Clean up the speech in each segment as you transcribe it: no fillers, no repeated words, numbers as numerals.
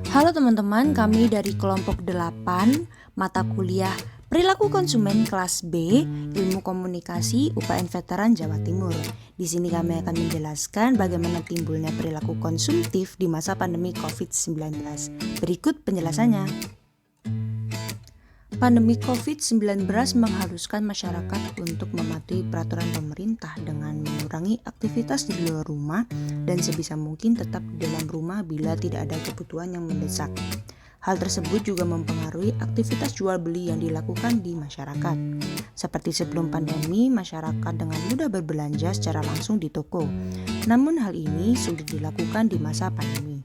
Halo teman-teman, kami dari kelompok 8 mata kuliah Perilaku Konsumen kelas B, Ilmu Komunikasi UPN Veteran Jawa Timur. Di sini kami akan menjelaskan bagaimana timbulnya perilaku konsumtif di masa pandemi COVID-19. Berikut penjelasannya. Pandemi COVID-19 mengharuskan masyarakat untuk mematuhi peraturan pemerintah dengan mengurangi aktivitas di luar rumah dan sebisa mungkin tetap di dalam rumah bila tidak ada kebutuhan yang mendesak. Hal tersebut juga mempengaruhi aktivitas jual beli yang dilakukan di masyarakat. Seperti sebelum pandemi, masyarakat dengan mudah berbelanja secara langsung di toko. Namun hal ini sulit dilakukan di masa pandemi.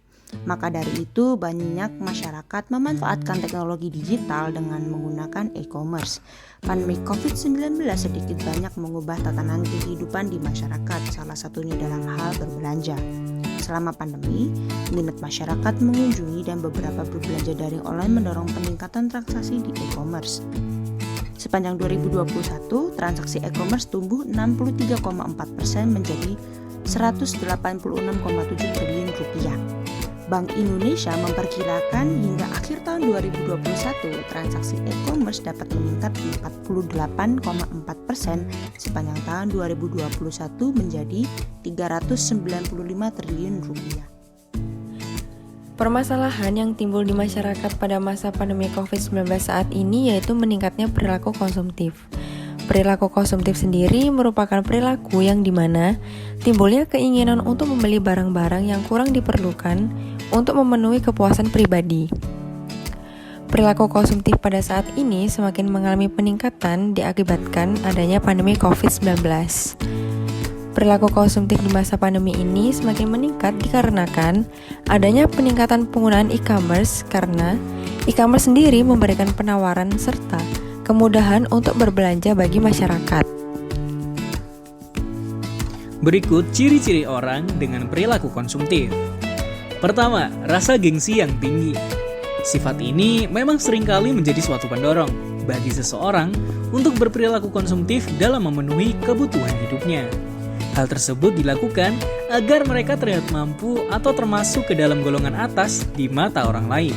Maka dari itu banyak masyarakat memanfaatkan teknologi digital dengan menggunakan e-commerce. Pandemi COVID-19 sedikit banyak mengubah tatanan kehidupan di masyarakat, salah satunya dalam hal berbelanja. Selama pandemi, minat masyarakat mengunjungi dan beberapa berbelanja daring online mendorong peningkatan transaksi di e-commerce. Sepanjang 2021, transaksi e-commerce tumbuh 63,4% menjadi 186,7 triliun rupiah. Bank Indonesia memperkirakan hingga akhir tahun 2021 transaksi e-commerce dapat meningkat 48,4% sepanjang tahun 2021 menjadi 395 triliun rupiah. Permasalahan yang timbul di masyarakat pada masa pandemi COVID-19 saat ini yaitu meningkatnya perilaku konsumtif. Perilaku konsumtif sendiri merupakan perilaku yang dimana timbulnya keinginan untuk membeli barang-barang yang kurang diperlukan untuk memenuhi kepuasan pribadi. Perilaku konsumtif pada saat ini semakin mengalami peningkatan diakibatkan adanya pandemi COVID-19. Perilaku konsumtif di masa pandemi ini semakin meningkat dikarenakan adanya peningkatan penggunaan e-commerce karena e-commerce sendiri memberikan penawaran serta kemudahan untuk berbelanja bagi masyarakat. Berikut ciri-ciri orang dengan perilaku konsumtif. Pertama, rasa gengsi yang tinggi. Sifat ini memang seringkali menjadi suatu pendorong bagi seseorang untuk berperilaku konsumtif dalam memenuhi kebutuhan hidupnya. Hal tersebut dilakukan agar mereka terlihat mampu atau termasuk ke dalam golongan atas di mata orang lain.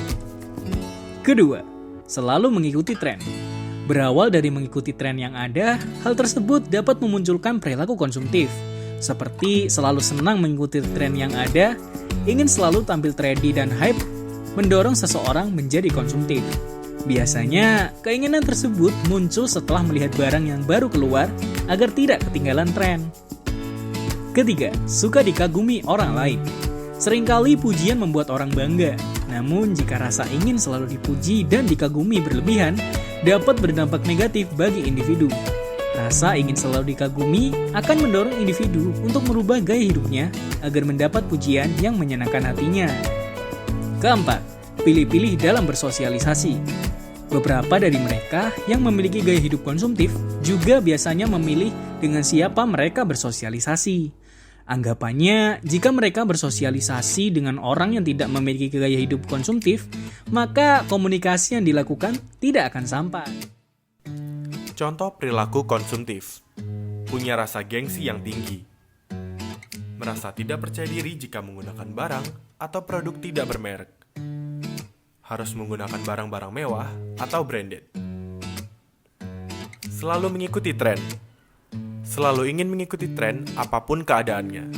Kedua, selalu mengikuti tren. Berawal dari mengikuti tren yang ada, hal tersebut dapat memunculkan perilaku konsumtif, seperti selalu senang mengikuti tren yang ada, ingin selalu tampil trendy dan hype, mendorong seseorang menjadi konsumtif. Biasanya, keinginan tersebut muncul setelah melihat barang yang baru keluar agar tidak ketinggalan tren. Ketiga, suka dikagumi orang lain. Seringkali pujian membuat orang bangga, namun jika rasa ingin selalu dipuji dan dikagumi berlebihan, dapat berdampak negatif bagi individu. Rasa ingin selalu dikagumi akan mendorong individu untuk merubah gaya hidupnya agar mendapat pujian yang menyenangkan hatinya. Keempat, pilih-pilih dalam bersosialisasi. Beberapa dari mereka yang memiliki gaya hidup konsumtif juga biasanya memilih dengan siapa mereka bersosialisasi. Anggapannya, jika mereka bersosialisasi dengan orang yang tidak memiliki gaya hidup konsumtif, maka komunikasi yang dilakukan tidak akan sampai. Contoh perilaku konsumtif. Punya rasa gengsi yang tinggi. Merasa tidak percaya diri jika menggunakan barang atau produk tidak bermerek. Harus menggunakan barang-barang mewah atau branded. Selalu mengikuti tren. Selalu ingin mengikuti tren apapun keadaannya.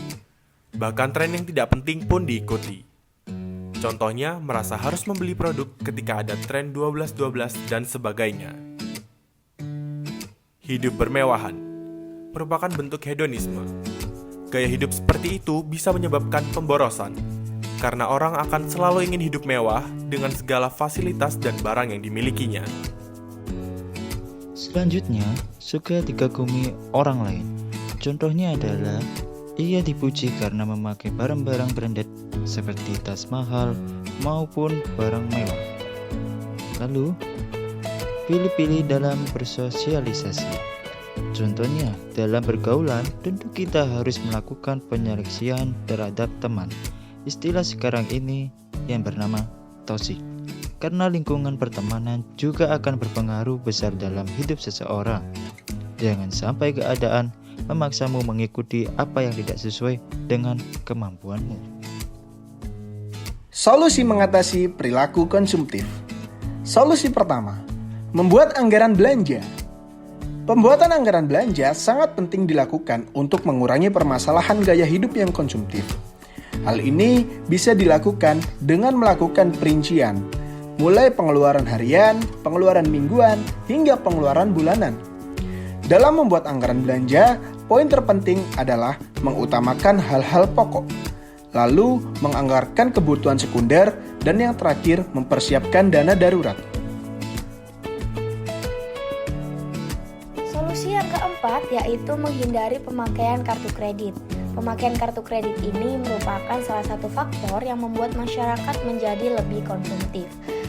Bahkan tren yang tidak penting pun diikuti. Contohnya, merasa harus membeli produk ketika ada tren 12-12 dan sebagainya. Hidup bermewahan merupakan bentuk hedonisme. Gaya hidup seperti itu bisa menyebabkan pemborosan, karena orang akan selalu ingin hidup mewah dengan segala fasilitas dan barang yang dimilikinya. Selanjutnya, suka dikagumi orang lain. Contohnya adalah ia dipuji karena memakai barang-barang branded seperti tas mahal maupun barang mewah. Lalu, pilih-pilih dalam bersosialisasi. Contohnya, dalam pergaulan, tentu kita harus melakukan penyeleksian terhadap teman. Istilah sekarang ini yang bernama toksik. Karena lingkungan pertemanan juga akan berpengaruh besar dalam hidup seseorang. Jangan sampai keadaan memaksamu mengikuti apa yang tidak sesuai dengan kemampuanmu. Solusi mengatasi perilaku konsumtif. Solusi pertama, membuat anggaran belanja. Pembuatan anggaran belanja sangat penting dilakukan untuk mengurangi permasalahan gaya hidup yang konsumtif. Hal ini bisa dilakukan dengan melakukan perincian, mulai pengeluaran harian, pengeluaran mingguan, hingga pengeluaran bulanan. Dalam membuat anggaran belanja, poin terpenting adalah mengutamakan hal-hal pokok, lalu menganggarkan kebutuhan sekunder, dan yang terakhir mempersiapkan dana darurat. Solusi yang keempat yaitu menghindari pemakaian kartu kredit. Pemakaian kartu kredit ini merupakan salah satu faktor yang membuat masyarakat menjadi lebih konsumtif.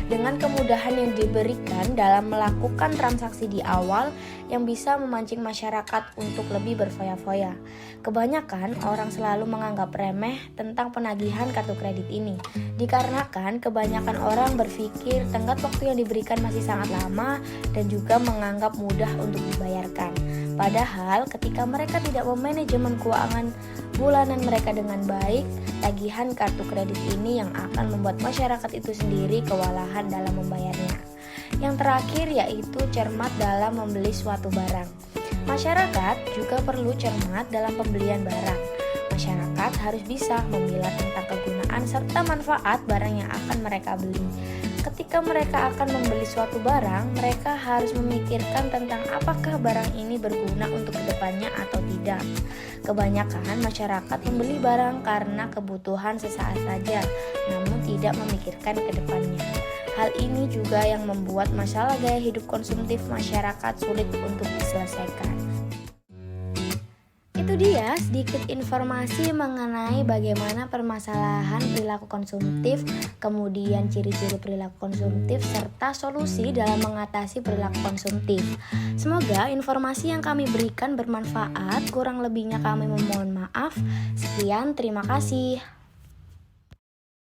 Dengan kemudahan yang diberikan dalam melakukan transaksi di awal yang bisa memancing masyarakat untuk lebih berfoya-foya. Kebanyakan orang selalu menganggap remeh tentang penagihan kartu kredit ini, dikarenakan kebanyakan orang berpikir tenggat waktu yang diberikan masih sangat lama dan juga menganggap mudah untuk dibayarkan. Padahal ketika mereka tidak memanajemen keuangan bulanan mereka dengan baik, tagihan kartu kredit ini yang akan membuat masyarakat itu sendiri kewalahan dalam membayarnya. Yang terakhir yaitu cermat dalam membeli suatu barang. Masyarakat juga perlu cermat dalam pembelian barang. Masyarakat harus bisa memilah tentang kegunaan serta manfaat barang yang akan mereka beli. Ketika mereka akan membeli suatu barang, mereka harus memikirkan tentang apakah barang ini berguna untuk kedepannya atau tidak. Kebanyakan masyarakat membeli barang karena kebutuhan sesaat saja, namun tidak memikirkan kedepannya. Hal ini juga yang membuat masalah gaya hidup konsumtif masyarakat sulit untuk diselesaikan. Itu dia sedikit informasi mengenai bagaimana permasalahan perilaku konsumtif, kemudian ciri-ciri perilaku konsumtif, serta solusi dalam mengatasi perilaku konsumtif. Semoga informasi yang kami berikan bermanfaat, kurang lebihnya kami memohon maaf. Sekian, terima kasih.